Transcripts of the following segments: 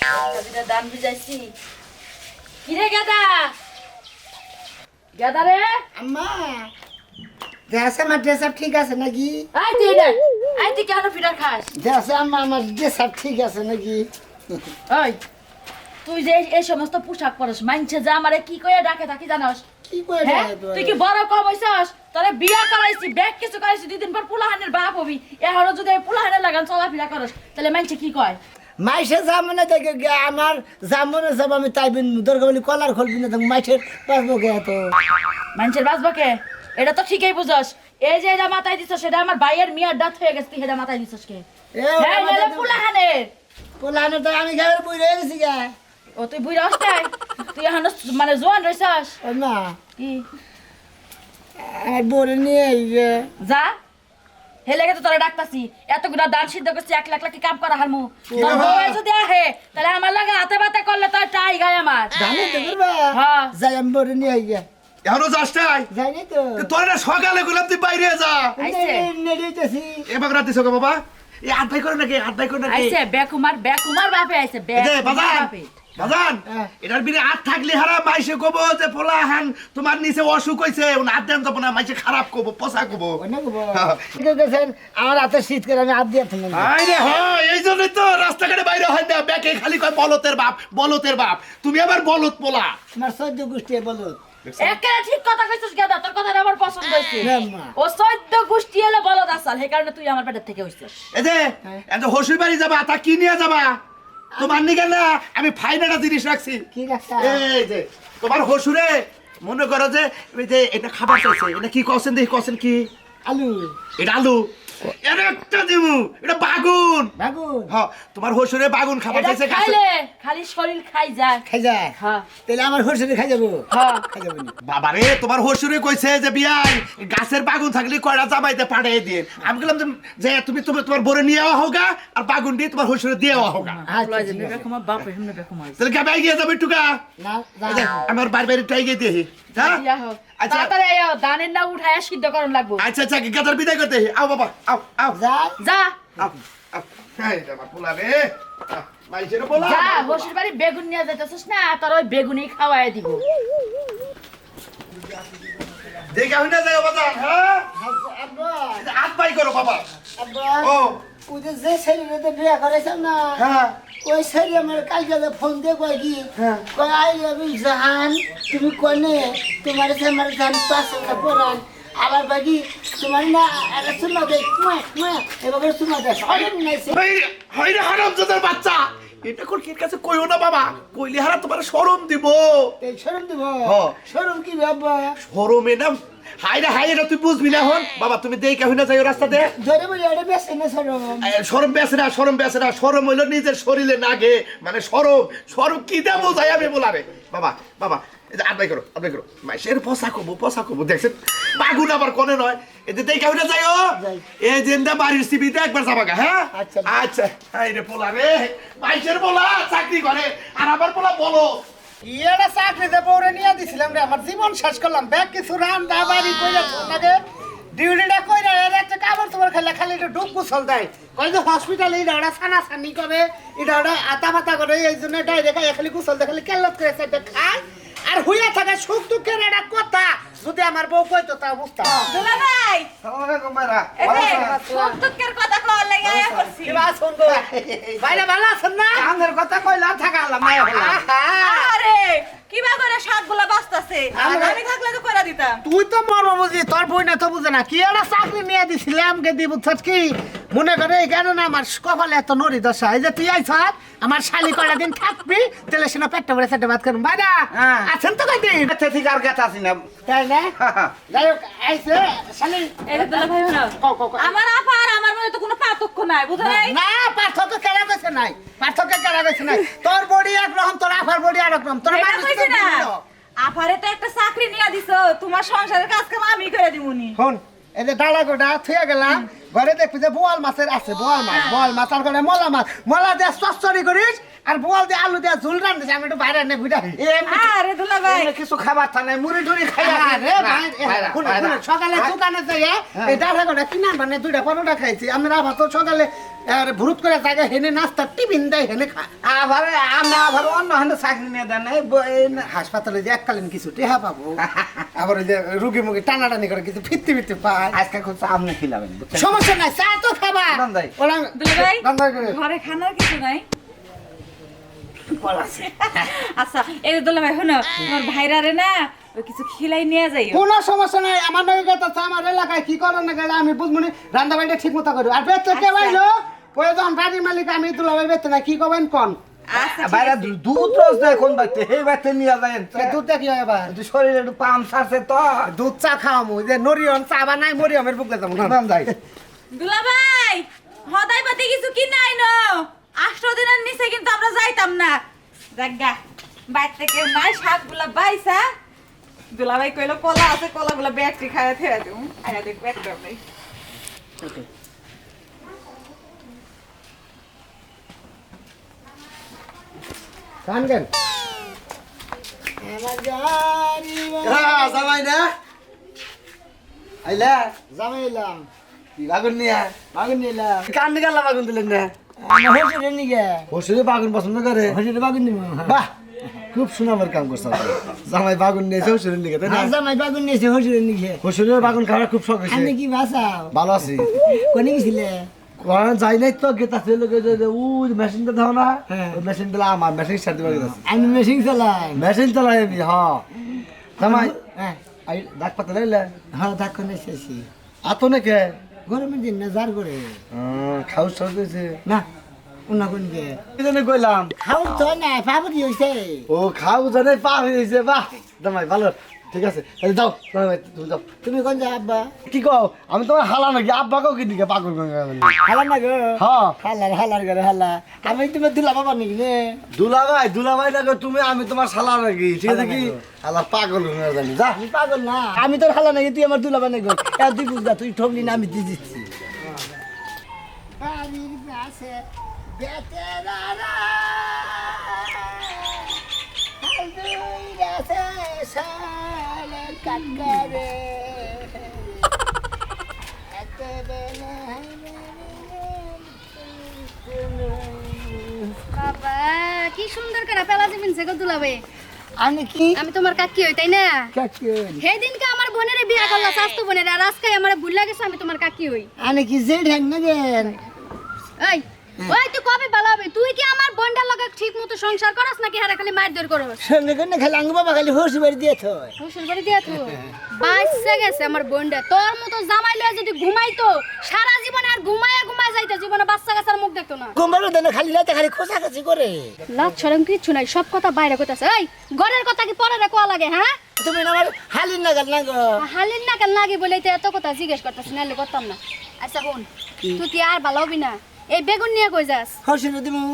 কবিতা দান বুঝাইছি কি রে গাদা গাদা রে আম্মা দেশে আমার ড্রেস আপ ঠিক আছে নাকি? আই তুই কেন ফিডার খাস দেশে আম্মা আমার ড্রেস আপ ঠিক আছে নাকি? ওই তুই যে এই সমস্ত পোশাক পরস মানছে যে আমারে কি কইয়া ডাকে থাকি জানোস কি করে হ্যাঁ তুই কি বড় কম হইছস তোরে বিয়া করাইছি ব্যাগ কিছু করাইছি 2 দিন পর পোলাহানের বাপ হবি এখনো যদি পোলাহানের লাগান চলাফেরা করস তাহলে মানছে কি কয় মাইসে জামনে দেখে আমার জামনে যাব আমি তাই বিন দরগা বলি কলার খুলবি না মাইসের পাসবো কে তো মানুষের বাঁচবকে এটা তো ঠিকই বুঝস এই যে এটা মাথায় দিছস সেটা আমার ভাইয়ের মিয়ার দাঁত হয়ে গেছে তুই এটা মাথায় দিছস কে হ্যাঁ এটা পোলাহানের পোলানে তো আমি গায়ের বই রয়ে গেছি গা ও তুই বুইরা আসতাই তুই এখন মানে জোয়ান রইছস ও না কি আর বড় নিয়ে আইবে যা হেলে গেছে তোরা ডাকতাছি এতগুলা দান সিদ্ধ করছি 1 লাখ কি কাম করা হারমু তোর বউ যদি আহে তাহলে আমার লাগে হাতে বাতে করলে তো টাই গায় আমার জানি তো করবা হ্যাঁ যাই আমি বড় নিয়ে আইবে এখনো যাস নাই জানি তো তোর না সকালে গেলাম তুই বাইরে যা আইছে নেড়িতেছি এবার রাতে সকাল বাবা এই হাত ভাই করে নাকি হাত ভাই করে নাকি আইছে বেকুমার বাপে আইছে বাজান বাপে বাজান এটার বিরে হাত থাকলে হারা মাইসে কব যে পোলা হান তোমার নিচে অসুখ হইছে ওন হাত দেন তো না মাইসে খারাপ কব পচা কব অনেক দেখেন আমার হাতে শীত করে আমি হাত দিয়ে থাকি আরে হ্যাঁ এই জন্যই তো রাস্তাঘাটে বাইরে হয় না ব্যাকে খালি কয় বলতের বাপ তুমি আবার বলত পোলা আমার সহ্য গোষ্ঠী বলো একেবারে ঠিক কথা কইছিস গাদা তোর কথাটা আমার পছন্দ হইছে না, মা। ও 14 গোষ্ঠী হলো বলদ আসাল হে কারণে তুই আমার পেটের থেকে হইছিস এই যে এত হসুর বাড়ি যাবা তা কি নিয়ে যাবা তোমার নিকে না আমি ফাইন একটা জিনিস রাখছি কি রাখতা এই যে তোমার হসুরে মনে করো যে এই যে এটা খাবার চাইছে এটা কি কছেন দেখি কছেন কি আলু এটা আলু এটা একটা দিমু এটা বাগুন বাগুন হ্যাঁ তোমার হসুরে বাগুন খাবার এটা চাইছে গাছে খাইলে খালি শরীর খাই যায় খাই যায় হ্যাঁ তাহলে আমার হরসে খাই যাবো হ্যাঁ খাই যাবো না বাবারে তোমার হসুরে কইছে যে বিয়াই গাছের বাগুন থাকলে কয়টা জামাইতে পাঠিয়ে দিয়ে আমি বললাম যে তুমি তোমার বরে নিয়ে হোগা আর বাগুন দিয়ে তোমার হসুরে দিয়ে হোগা লয় যে বেকুমার বাপে হেমনে বেকুমার তাহলে কে বাইরে যাবে টুকা না আমার বাইরে টাইগে দিয়ে হ্যাঁ ইয়া হোক আচ্ছা। তাড়াতাড়ি আয় দানের না উঠায় সিদ্ধ করন লাগবো আচ্ছা আচ্ছা গাদার বিদায় করতে আও বাবা আও আও যা যা আও আও এই রে বাবা পোলা রে মাইছের পোলা যা বসির বাড়ি বেগুন নিয়ে যাইতেছিস না তোর ওই বেগুনই খাওয়ায় দিব দেখা হইনা যায় বাজার হ্যাঁ আব্বা হাত পাই করো বাবা আব্বা ও ওই যে ছেলেটা বিয়ে করেছেন না হ্যাঁ ওই ছেলে আমার কালকে ফোন দিয়ে কয় কি হ্যাঁ। কয় আই আমি জাহান তুমি কনে তোমার আমার জান পাশে না পড়ান আবার বাকি তোমার না একটা শোনা দেয় এবার শোনা দেয় অনেক নাইছে হইরে হারাম জাদার বাচ্চা এটা কোন কির কাছে কইও না বাবা কইলে হারা তোমার শরম দিব এই শরম দিব হ্যাঁ। শরম কি বাবা শরমে না হাইরে তুই বুঝবি না হন বাবা তুমি দেই কাহিনা যাইও রাস্তাতে ধরে বলি এটা বেশ না শরম শরম বেছে না শরম হইলো নিজের শরীরে নাগে মানে শরম কি দে বোঝাই আমি বলারে বাবা বাবা এই যে আড্ডাই করো মাইসের পোশাক হবো দেখছেন বাগুন আবার কোনে নয় এতে দেই কাহিনা যাইও যাই। এই জেন্দা বাড়ির সিবিতে একবার যাবাগা হ্যাঁ আচ্ছা। আচ্ছা হাইরে পোলা রে মাইসের পোলা চাকরি করে আর আবার পোলা বলো এটা চাকরিতে পৌঁছে নিয়ে দিছিলাম রে আমার জীবন শেষ করলাম ব্যাগ কিছু রান্না বাড়ি কইরা লাগে ডিউটিটা কইরা এর একটা কাপড় তোমার খালি একটু ডুব গুছল দেয় কই যে হসপিটালে এটা ছানা ছানি করে এটা আতা পাতা করে এই জন্য ডাইরেক্ট খালি গুছল দেয় খালি কেল্লত করে সেটা খায় আর হইয়া থাকে সুখ দুঃখের একটা কথা যদি আমার বউ কইতো তা বুঝতাম দুলা ভাই আসসালামু মারা সুখ দুঃখের কথা কওয়ার লাগি আয়া করছি কি বাস শুনবো বাইরে ভালো আছেন না আমাদের কথা কইলা থাকালাম না আরে কিবা করে শাকগুলা বাঁচতাছে আমি থাকলে তো কইরা দিতাম তুই তো মরবো বুঝি তোর বই না তো বুঝে না কি একটা চাকরি নিয়ে দিছিলাম কে দিব কি মনে করে কেন না আমার কপালে এত নড়ি দশা এই যে তুই আইছ আমার শালি কয়টা দিন থাকবি তাহলে সেটা পেটটা ভরে সেটা ভাত করুন বাইরা আছেন তো কয়দিন আচ্ছা ঠিক আর কথা আছি না তাই না যাই হোক আইছে শালি এই দুলা ভাই হলো কও, কও, কও। আমার আপা আর আমার মধ্যে তো কোনো পার্থক্য নাই বুঝো নাই না পার্থক্য কেনা গেছে নাই পার্থক্য কেনা গেছে নাই তোর বডি একরকম তোর আফার বডি একরকম তোর এটা মানুষ তো কইছি না ভিন্ন। আপারে তো একটা চাকরি নিয়ে দিছো তোমার সংসারের কাজ কাম আমি করে দিমুনি শোন এই যে ডালা গোটা থুয়ে গেলাম ঘরে দেখবি যে বোয়াল মাছের আছে বোয়াল মাছ আর করে মলা মাছ মলা দিয়ে চচ্চড়ি করিস আর বল দিয়ে আলু দিয়ে ঝোল রান্ধেছে আমি একটু বাইরে এনে ঘুরে আরে দুলা ভাই কিছু খাবার থা নাই মুড়ি টুড়ি খাই আরে সকালে দোকানে যাই এটা রাখো কিনা মানে 2টা পরোটা খাইছি আমরা আবার তো সকালে ভুরুত করে জায়গা হেনে নাস্তা টিফিন দেয় হেনে খা আবার আমরা আবার অন্য হাতে চাকরি নিয়ে দেন হাসপাতালে যে এককালীন কিছু টেহা পাবো আবার ওই যে রুগী মুগি টানাটানি করে কিছু ফিরতে ফিরতে পায় আজকে খুব চা আপনি খিলাবেন সমস্যা নাই চা তো খাবা রান্দাই। দুলা ভাই রান্দাই করে। ঘরে খানার কিছু নাই আচ্ছা এই দুলা ভাই শোনো তোমার ভাইরা রে না ওই কিছু খিলাই নিয়ে যাইও কোনো সমস্যা নাই আমার নয় কথা আমার এলাকায় কি করে না গেলে আমি বুঝবনি রান্না বান্না ঠিক মতো করি আর বেতে কে বাইলো প্রয়োজন বাড়ির মালিক আমি তুলা ভাই বেতে না কি করবেন কোন আচ্ছা বাইরে দুধ রোজ দেয় কোন বাইতে হে বাইতে নিয়ে যায় দুধ দেখি এবার শরীরে একটু পাম সারছে তো দুধ চা খাওয়ামু যে নরিয়ন চা বানাই মরিয়মের বুকলে যাবো নাম যাই দুলা ভাই হদাই পাতি কিছু কি নাই নো 8 দিনের নিচে কিন্তু আমরা যাইতাম না জাগা বাইর থেকে নাই শাকগুলা বাইসা দুলা ভাই কইলো কলা আছে কলাগুলা ব্যাটারি খায়া থেরা দিও আয়া দেখ ব্যাটারি নাই খান কেন জামাই না আইলা জামাইলাম কি বাগুন নিয়া বাগুন নিলাম কান নিকালা বাগুন দিলেন না হসুরের নিগে হসুরে বাগুন পছন্দ করে হসুরের বাগুন নিব বাহ খুব সুনামের কাম করছ জামাই বাগুন নিয়েছে হসুরের নিকে তাই না জামাই বাগুন নিয়েছে হসুরের নিগে হসুরের বাগুন খাওয়ার খুব শখ হয়েছে আপনি কি বাসাও ভালো আছি কোনে গেছিলে কোন যাই নাই তো গেতা ছিল ওই মেশিনটা দাও না হ্যাঁ। ওই মেশিন দিলা আমার মেশিন সাথে বাকি আছে আমি মেশিন চালাই মেশিন চালাই আমি হ্যাঁ জামাই হ্যাঁ আই ডাক পাতা লাইলা হ্যাঁ দেখো নেছি আতো নাকি গরমের দিন না যার করে খাও সব হয়েছে না অন্য কোন গে কি জানি কইলাম খাও তো না পাবি হইছে ও খাও জানে পা হয়েছে বাহ জামাই ভালো ঠিক আছে তাহলে যাও জামাই তুমি যাও তুমি কোন যা আব্বা কি কও আমি তোমার হালা নাকি আব্বাকেও কি দিকে পাগল হালা না গো হ্যাঁ হালার করে হালা আমি তুমি দিলা বাবা নাকি রে দুলাভাই না গো, তুমি আমি তোমার শালা নাকি ঠিক আছে কি হালা পাগল হয়ে জানি যা আমি পাগল না আমি তোর হালা নাকি তুই আমার দুলা বানাই গো এ তুই বুঝা তুই ঠকলি না আমি দিয়ে দিচ্ছি বাড়ির পাশে বেতেরারা হালুই গাছে শালে কাটকারে বাবা কি সুন্দর করে পেলা দিবেন সে দুলাবে আমি কি আমি তোমার কাকি হই তাই না কাকেন সেই দিনকে আমার বোনের বিয়ে করলা স্বাস্থ্য বোনের আর আজকে আমার ভুল গেছে আমি তোমার কাকি হই আমি কি যে ঢ্যাং না গেন ওই ওই তুই কবে ভালো হবে তুই কি আমার বোনটার লগে ঠিক মতো সংসার করস নাকি হারা খালি মারধর করস সঙ্গে কোন খালি আঙ্গ বাবা খালি হসি বাড়ি দিয়ে থয় শ্বশুর বাড়ি দিয়া তো বাচ্চা গেছে আমার বোনটা তোর মতো জামাই লয়ে যদি ঘুমাইতো সারা জীবন আর ঘুমায় যাইতো জীবনে বাচ্চা গাছার মুখ দেখতো না গোমবারও দেন খালি রাতে খালি খোঁচাখাচি করে লাজ ছড়ম কিছু নাই সব কথা বাইরে কইতাছে এই ঘরের কথা কি পরে রে কোয়া লাগে হ্যাঁ তুমি না আমার হালিন না গেল না গো হালিন না কেন লাগে বলেই তো এত কথা জিজ্ঞেস করতেছি নাহলে করতাম না আচ্ছা শোন তুই কি আর ভালো হবি না এই বেগুন নিয়ে কই যাস হসি দিমু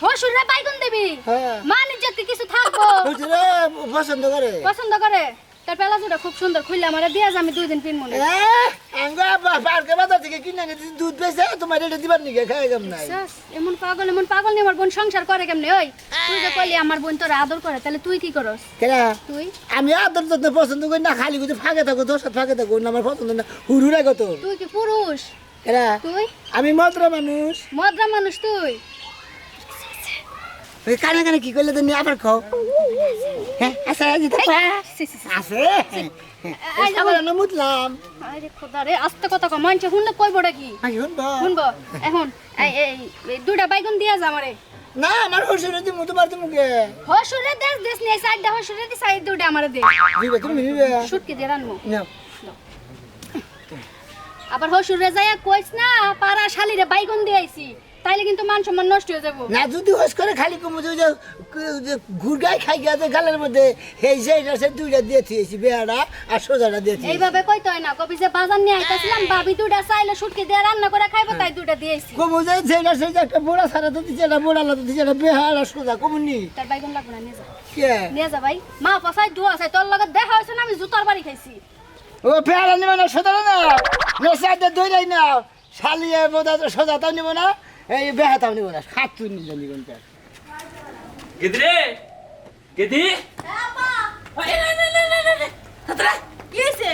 হসুরে বাইগুন দিবি হ্যাঁ। মান ইজ্জত কি কিছু থাকবো হসি পছন্দ করে পছন্দ করে তোর পেলাজুটা খুব সুন্দর খুললে আমার দিয়া আমি 2 দিন পিন মনে আঙ্গ পার্কে বাজার থেকে কিনে নিয়ে দুধ পেয়েছে তোমার এটা দিবার নিকে খাই গেম নাই এমন পাগল নিয়ে আমার বোন সংসার করে কেমনে ওই তুই যে কইলি আমার বোন তোর আদর করে তাহলে তুই কি করস কেনা তুই আমি আদর যত্ন পছন্দ করি না খালি কিছু ফাঁকে থাকো দোষ ফাঁকে থাকো না আমার পছন্দ না হুড়ুরা কত তুই কি পুরুষ কেনা তুই আমি মদ্রা মানুষ মদ্রা মানুষ তুই ওই কানে কানে কি করলে তুমি আবার খাও হ্যাঁ আছে আছে এই যে আবার না মুতলাম আরে খোদা রে আস্তে কথা কম মানছে হুন কইবড়া কি আমি শুনবো শুনবো এখন এই এই 2টা বাইগুন দিয়া যা আমারে না আমার হসুর দি মুতো পারতে মুখে হসুরে দেশ দেশ নিয়ে সাইডটা হসুরে দি সাইড 2টা আমারে দে দিবে তুমি দিবে শুটকি দিয়ে রানমু না আবার হসুরে যাইয়া কইছ না পাড়া শালিরে বাইগুন দিয়ে আইছি তাইলে কিন্তু মান সম্মান নষ্ট হয়ে যাবো না যদি হস করে খালি কমু যে গুড়গাই খাই গেছে গালের মধ্যে এই যে আছে দুইটা দিয়ে দিয়েছি বেহারা আর সোজাটা দিয়ে দিয়েছি এইভাবে কইতে হয় না কবি যে বাজার নিয়ে আইতাছিলাম ভাবি 2টা চাইলে শুটকি দিয়ে রান্না করে খাইবো তাই 2টা দিয়েছি কমু যে যেটা সেই একটা বোড়া সারা তো দিচ্ছে না বোড়া লাতে দিচ্ছে না বেহারা সোজা কমুনি তার বাইগুন লাগবে না নিয়ে যা কে নিয়ে যা ভাই মা পছাই দুয়া আছে তোর লগে দেখা হইছে না আমি জুতার বাড়ি খাইছি ও বেহারা নিবে না সোজা না নেশাতে দইরাই না শালিয়ে বোধা সোজা তাও নিব না এই বেহাতাও নিব না 7 নিব নিবেন কেদিরে কেদি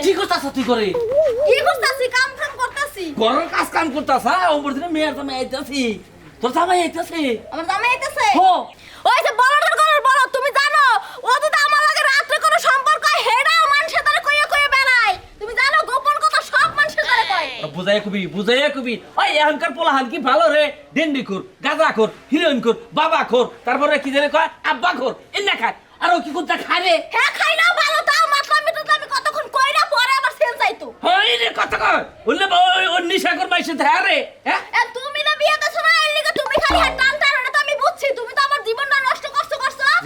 কি করতাছ তুই করে কি করতাছি? কাম কাম করতাছি। ঘরের কাজ কাম করতাছ ওপর দিনে মেয়ের জামাই আইতাছি তোর জামাই আইতাছে আমার জামাই আইতাছে। হো ওই যে বলটার ঘরের বড়, তুমি জানো ও তো আমার লাগে রাত্রে কোনো সম্পর্ক হেডাও মানুষের দ্বারা কইয়া কইয়া বেড়ায়। তুমি জানো গোপন কথা সব মানুষের দ্বারা কয়। বুঝাইয়া কবি ওই এখনকার পোলাহান কি ভালো রে ডেন্ডি খোর গাঁজা খোর হিরোইন খোর বাবা খোর তারপরে কি জানে কয় আব্বা খোর এন্না খায় আর ও কি কোনটা খায় রে হ্যাঁ খাইলাও ভালো, তাও মাতলাম মিটুত আমি কতক্ষণ কইরা পরে আবার সেল যাইতো। হই রে কথা কয় বললে ও নিশা কর মাইছে ধরে রে হ্যাঁ এ তুমি না বিয়ে করছো না, এর লিগে তুমি খালি হাত টান টান, এটা তো আমি বুঝছি। তুমি তো আমার জীবনটা নষ্ট করছো।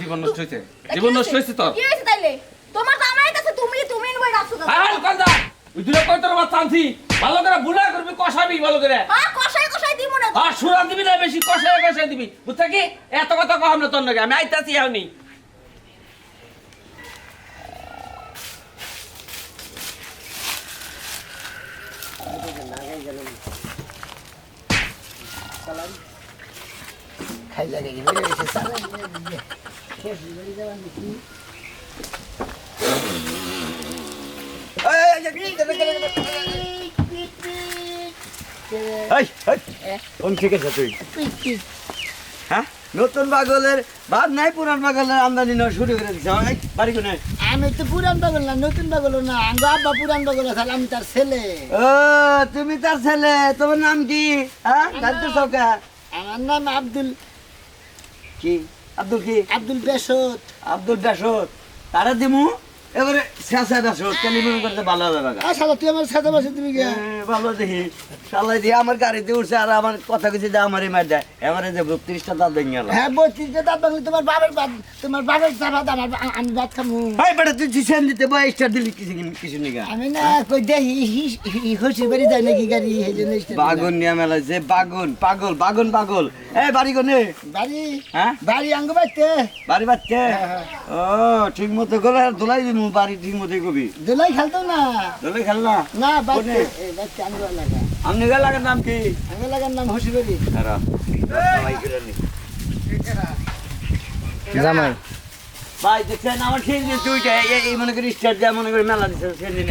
জীবন নষ্ট হইছে জীবন নষ্ট হইছে তোর কি হইছে তাইলে? তোমার জামাই কাছে তুমি নই রাখছো কেন? আরে কান্দা ওই দুটো কই তোর বাচ্চা আনছি ভালো করে বুলা করবি কষাবি ভালো করে হ্যাঁ কষাই দিমু না। আর সুরা দিবি না বেশি কষাই দিবি বুঝছ কি এত কথা কম না তোর নাকি আমি আইতাছি এখনই খাই লাগে বেড়ে গেছে সারা কোন থেকে তুই হ্যাঁ নতুন পাগলের বাদ নাই পুরান পাগলের আমদানি নেওয়া শুরু করে দিচ্ছে বাড়ি কোনে আমি তো পুরান পাগল না, নতুন পাগল না। আঙ্গো আব্বা পুরান পাগল আছে, আমি তার ছেলে। ও তুমি তার ছেলে তোমার নাম কি হ্যাঁ জানতে সকা আমার নাম আব্দুল কি আব্দুল কি আব্দুল বেসত। আব্দুল দাসত তারা দিমু এবারে শেষা দাসত কেন মনে করতে ভালো হবে বাগা শালা তুই আমার সাথে বসে তুমি গে ভালো দেখি সালাই দিয়ে আমার গাড়িতে উঠছে আর আমার কথা কিছু দেয় আমারই মার দেয় এবারে যে 32টা দাঁত ভেঙে গেল হ্যাঁ 32টা দাঁত ভাঙলে তোমার বাবার চাপাত আমি ভাত খামু। ভাই বেটা তুই জিসেন দিতে বয় স্টার দিলি কিছু নিগা আমি না কই দেখি খুশি বাড়ি যায় নাকি গাড়ি এই জন্য বাগুন নিয়ে মেলা যে বাগুন পাগল এই বাড়ি কোনে বাড়ি হ্যাঁ বাড়ি আঙ্গ বাইতে বাড়ি বাচ্চা ও ঠিক মতো গলে দোলাই দিমু বাড়ি ঠিক মতোই কবি দোলাই খেলতো না। দোলাই খেল না না বাইতে কোনে? বাইতে আঙ্গ লাগা আমনি গা লাগার নাম কি আঙ্গ লাগার নাম খুশি বাড়ি। আরা সবাই করে নি জামাই ভাই দেখছেন আমার সেই যে তুইটা এই মনে করি স্টার যা মনে করি মেলা দিছে সেই দিন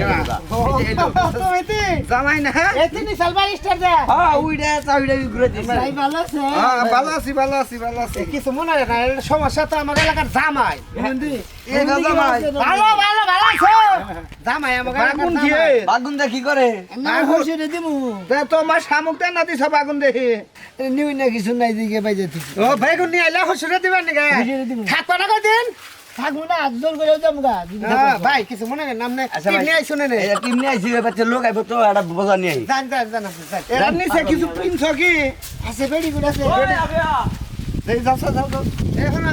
জামাই না এতিনি সালবার স্টার দে। হ্যাঁ উইডা চাউইডা ঘুরে দিছে ভাই ভালো আছে? ভালো আছি কিছু মনে রাখ না, এর সমস্যা তো আমার এলাকার জামাই। ভালো আছে জামাই আমার এলাকার জামাই। বাগুন দা কি করে না খুশি রে দিমু তোমার শামুকটা না দিছ বাগুন দেখি নিউ না কিছু নাই দিকে বাইজে তুই ও বেগুন নিয়ে আইলা হসুরে দিবেন নাকি খুশি দিমু থাকবা না কদিন থাকবো না জোর করে যাবো গা ভাই কিছু মনে নেই নামনে আচ্ছা ভাই নিয়ে আইছো নে এই টিমনি আইছি বাচ্চা লোক আইবো তো একটা বোঝা নিয়ে আই জান এর নিচে কিছু পিনছ কি আছে বেড়ি গুড় আছে এই যাও এখন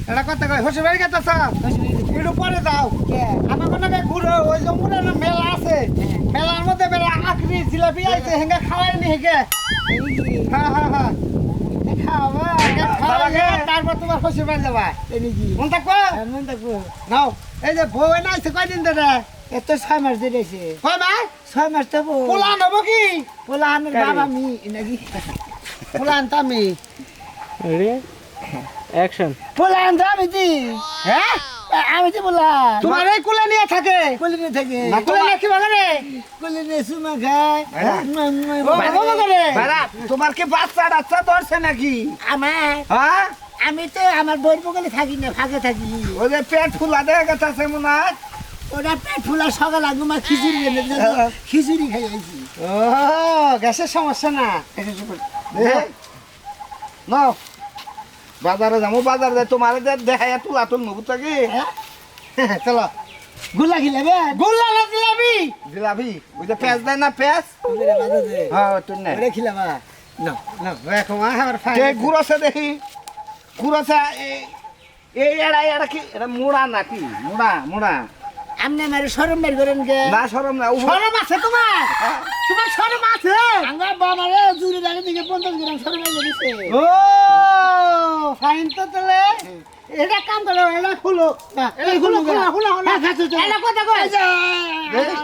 এটা কথা কই হসে বাড়ি গেছ একটু পরে যাও আমার কোনো ঘুরো ওই জমুনের মেলা আছে মেলার মধ্যে বেড়ে আখরি জিলাপি আইছে হেঙ্গা খাওয়াই নি হেগে হ্যাঁ তারপর তোমার হসে বাড়ি যাবা মন থাকবো মন থাকবো নাও এই যে বউ না আইছে কয়দিন ধরে এত 6 মাস দিয়েছে কয় ভাই 6 মাস তো পোলা নেব কি পোলা আনের বাবা মি নাকি পোলা আনতাম আমি অ্যাকশন পোলা আনতাম আমি দি হ্যাঁ আমি তো বলা তোমার এই কুলে নিয়ে থাকে কুলি নিয়ে থাকে না কুলে নিয়ে কি বাগানে কুলি নিয়ে সুমা খায় তোমার কি বাচ্চা টাচ্চা ধরছে নাকি আমার হ্যাঁ আমি তো আমার বই বগলে থাকি না ফাঁকে থাকি ওই যে পেট ফুলা দেখা গেছে মনে হয় ওটা পেট ফুলা সকাল আগে মা খিচুড়ি এনে দিল, খিচুড়ি খাই আইছি ও গ্যাসের সমস্যা না নাও বাজারে যাবো বাজারে যাই তোমার দেখাই তুলা তুলবো বুঝছো কি চলো গুলা খিলাবে গোল্লা না জিলাপি জিলাপি ওই যে পেঁয়াজ দেয় না পেঁয়াজ হ্যাঁ তুই না ওরে খিলাবা না দেখো আমার ফাইন ঘুরছে দেখি ঘুরছে এই এড়া কি এটা মোড়া নাকি মোড়া আমনে মারে শরম বের করেন কে না শরম না শরম আছে তোমার তোমার শরম আছে আঙ্গা বাবারে জুরি দাঁড়িয়ে দিকে 50 গ্রাম শরম এনে দিছে ও ফাইন তো তাহলে এটা কাম করো এটা খুলো এটা খুলো খুলো এটা কথা কই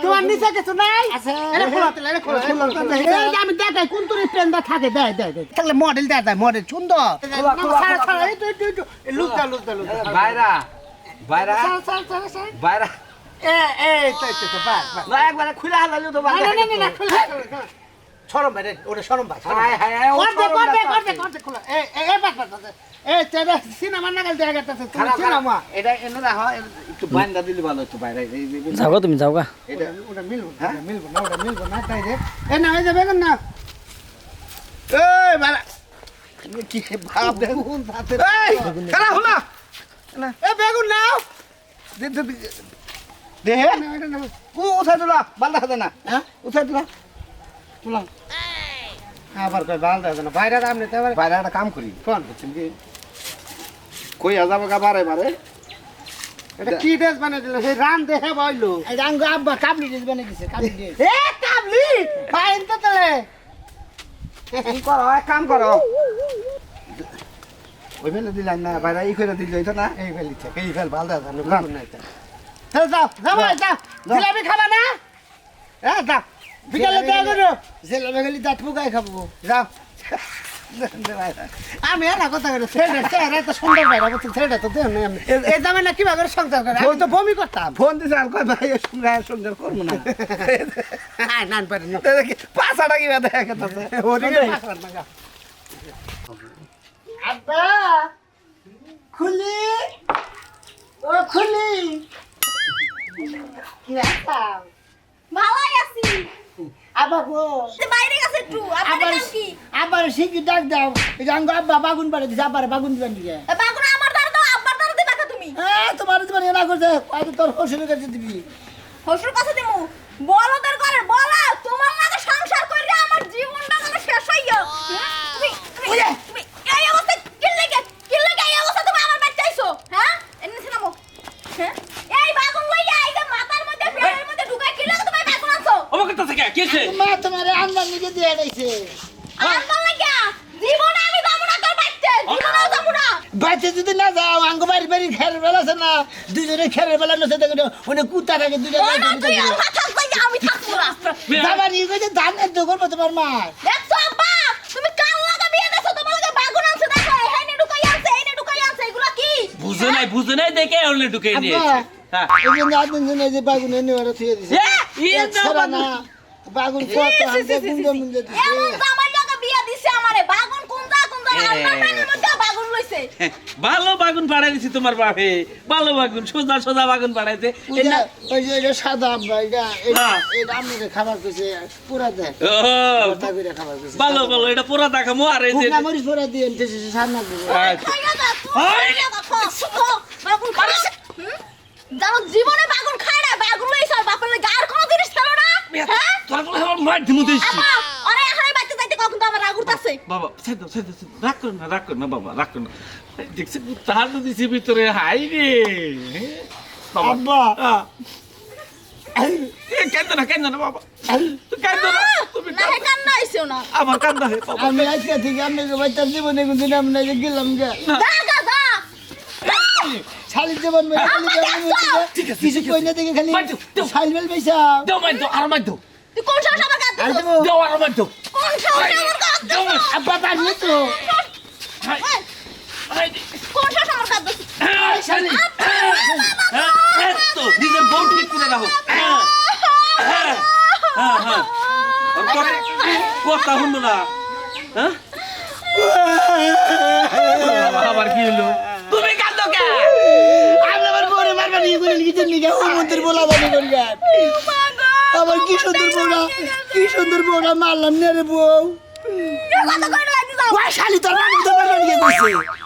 তোমার নিচে কিছু নাই এটা খুলো তাহলে এটা খুলো এই আমি দেখাই কোন তোর পেনটা থাকে দে তাহলে মডেল দেয় মডেল সুন্দর লুজ দা বাইরা বাইরা বাইরা এই তো বাস না একবারে খুলে হালালো তো না খুলে সরম ভাই ওরে সরম ভাই হায় হায় করতে খোলা এই বাস এই তেরা সিনেমা নাগাল দেখা গেছে তুমি সিনেমা এটা এনে রাখো একটু বান্দা দিলে ভালো একটু বাইরে যাও তুমি যাও গা এটা ওটা মিলবো না তাই রে এ না হয়ে যাবে না এই বালা কি ভাব বেগুন ভাতে এই খারাপ হলো এ বেগুন নাও দে উঠাই তোলা বান্দা খাতে না হ্যাঁ উঠাই তোলা তুলাম আবার কই বাল দাও না বাইরে আমনে তো বাইরে একটা কাম করি কোন বুঝছেন কি কই যাবো গা বারে বারে এটা কি ড্রেস বানাই দিল সেই রান দেখে বইলো এই রাঙ্গ আব্বা কাবলি ড্রেস বানাই দিছে কাবলি ড্রেস এ কাবলি ফাইন তো তলে কি করো এক কাম করো ওই ফেলে দিলাম না বাইরে এই করে দিল এটা না এই ফেলিছে এই ফেল বাল দাও না বুঝুন না এটা যাও জিলাপি খাবা না হ্যাঁ যাও বিকালে দেয়া করো জিলাপি খালি দাঁত মুগাই খাবো যাও আমি না কথা করে ছেড়ে তো সুন্দর বাইরে বলতে ছেড়ে তো দেন এই দামে না কিভাবে করে সংসার করে আমি তো বমি করতাম ফোন দিছে আর কয় ভাই সুন্দর করবো না হ্যাঁ নান পারেন না পাঁচাটা কি দেখা গেছে ওদিকে আব্বা খুলি ও খুলি কি রাস্তা ভালোই আছি আব্বা গো তুই বাইরে গেছে একটু আপনার নাম কি আবার শিখি ডাক দাও এই জাঙ্গ আব্বা বাগুন পারে দিছে আবার বাগুন দিবেন দিকে বাগুন আমার দ্বারা দাও আব্বার দ্বারা দিবা কা তুমি তোমার তোমার এনা করছে আজ তোর হসুরের কাছে দিবি হসুর কাছে দিমু বলদের করে বলা তোমার লাগে সংসার কইরা আমার জীবনটা মানে শেষ হইয়া তুমি এই অবস্থা কি লাগে এই অবস্থা তুমি আমার বাচ্চাইছো হ্যাঁ এনে শোনামো হ্যাঁ এই বাগুন লইয়া এই যে মাথার মধ্যে পেটের মধ্যে ঢুকাই কি লাগে তুমি বাগুন আনছো ও কথা থেকে কি আছে মা তোমার আনবার নিজে দিয়ে দিয়েছে আনবার লাগিয়া জীবনে আমি যাবো না তোর বাচ্চা জীবনেও যাবো না বাচ্চা যদি না যাও আঙ্গ বাড়ি বাড়ি খেয়ার বেলা আছে না দুজনে খেয়ার বেলা নসে দেখো ওনে কুত্তা থাকে তুই আর মাথা কইয়া আমি থাকবো না যাবা নিয়ে গেছে ধান এর দোকান করবো তোমার মা দেখছো আব্বা তুমি কাল লাগা বিয়ে দেছো তোমার লাগে বাগুন আনছে দেখো এইনে ঢুকাই আনছে এইনে ঢুকাই আনছে এগুলা কি বুঝে নাই দেখে অনলি ঢুকে নিয়ে হ্যাঁ এই জন্য আদন যে বাগুন এনে ওরা থুয়ে দিছে ছাড়া না বাগুন কত হাতে গুঙ্গে মুঙ্গে দিছে এমন জামাই লাগা বিয়ে দিছে আমারে বাগুন কোনটা আমার মেয়ের মধ্যে বাগুন লইছে ভালো বাগুন পাড়াই দিছি তোমার বাপে ভালো বাগুন সোজা বাগুন পাড়াইতে ওই যে এটা সাদা আব্বা এটা হ্যাঁ। এটা আমাকে খাবার কইছে পুরা দেয় ও কথা কইরা খাবার কইছে ভালো এটা পুরা দেখামো আর এই যে ফুকা মরিচ পুরা দিয়ে এনতেছে সামনে দিব খাইয়া দা বাগুন খাইছে যাও জীবনে বাগুন খায় না বাগুন লইছে বাপের লাগা আর কোন জিনিস ছিল না হ্যাঁ তোর বলে আমার মার দিমু দিছি আব্বা আরে এখানে বাইতে যাইতে কখন তো আমার রাগ উঠতাছে বাবা সাইদ রাগ কর না বাবা রাগ কর না দেখছিস তাহার তো দিছি ভিতরে হাই রে বাবা আব্বা কেন না বাবা তুই কেন না তুমি না হে কান্না আইছো না আমার কান্দা হে বাবা আমি আজকে থেকে আপনাকে বাচ্চা জীবনে কোনদিন আমি না গেলাম গা যা শালি জীবন মেরে ঠিক আছে, কিছু কই না দেখে খালি বাচ্চা, দাও। শাইলবেল পয়সা দাও মাই দাও আর মাই দাও তুই কোন সাহস আমার কাছে দিছিস? দাও আর মাই দাও কোন সাহস আমার কাছে দাও দিছিস? আব্বা পারবে তো হাই হাই কোন সাহস আমার কাছে দিছিস? শালি তো নিজের বউ ঠিক করে রাখো হ্যাঁ কথা শুনলো না হ্যাঁ আবার কি হলো তুমি কাঁদো কে আমি আমার বউরে মারবা নিয়ে করে লিখে নিয়ে ও মন্দির বলা বলি করি আবার কি সুন্দর বউরা মারলাম না রে বউ কথা কই না দিছস? ওই শালি তোর মারবা নিয়ে কইছে